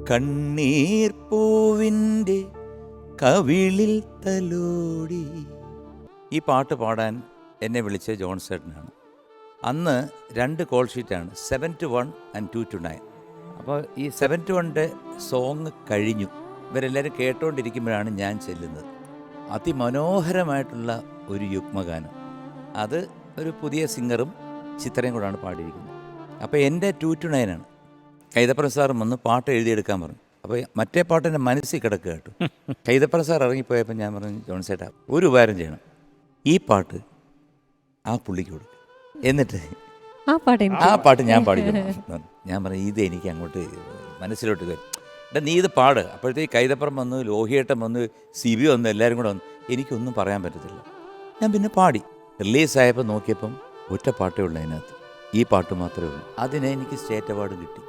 കണ്ണീർ പൂവിൻ്റെ കവിളിൽ തലോടി. ഈ പാട്ട് പാടാൻ എന്നെ വിളിച്ച ജോൺ ചേട്ടനാണ്. അന്ന് 2 കോൾ ഷീറ്റാണ്, 7-1 and 2-9. അപ്പോൾ ഈ 7-1 സോങ് കഴിഞ്ഞു. ഇവരെല്ലാവരും കേട്ടുകൊണ്ടിരിക്കുമ്പോഴാണ് ഞാൻ ചെല്ലുന്നത്. അതിമനോഹരമായിട്ടുള്ള ഒരു യുഗ്മഗാനം. അത് ഒരു പുതിയ സിംഗറും ചിത്രയും കൂടാണ് പാടിയിരിക്കുന്നത്. അപ്പോൾ എൻ്റെ 2-9 ആണ്. കൈതപ്പുറം സാറും വന്ന് പാട്ട് എഴുതിയെടുക്കാൻ പറഞ്ഞു. അപ്പോൾ മറ്റേ പാട്ട് എൻ്റെ മനസ്സിൽ കിടക്കുക കേട്ടോ. കൈതപ്പുറം സാർ ഇറങ്ങിപ്പോയപ്പോൾ ഞാൻ പറഞ്ഞു, ജോൺ ചേട്ടാ ഒരു ഉപകാരം ചെയ്യണം, ഈ പാട്ട് ആ പുള്ളിക്ക് കൊടുക്കും, എന്നിട്ട് ആ പാട്ട് ഞാൻ പാടിക്കണം. ഞാൻ പറഞ്ഞു, ഇത് എനിക്ക് അങ്ങോട്ട് മനസ്സിലോട്ട് വരും, നീ ഇത് പാട്. അപ്പോഴത്തേക്ക് കൈതപ്പുറം വന്നു, ലോഹിയേട്ടൻ വന്നു, സിബി വന്നു, എല്ലാവരും കൂടെ വന്നു. എനിക്കൊന്നും പറയാൻ പറ്റത്തില്ല. ഞാൻ പിന്നെ പാടി. റിലീസായപ്പോൾ നോക്കിയപ്പം ഒറ്റ പാട്ടേ ഉള്ളൂ അതിനകത്ത്, ഈ പാട്ട് മാത്രമേ ഉള്ളൂ. അതിന് എനിക്ക് സ്റ്റേറ്റ് അവാർഡ് കിട്ടി.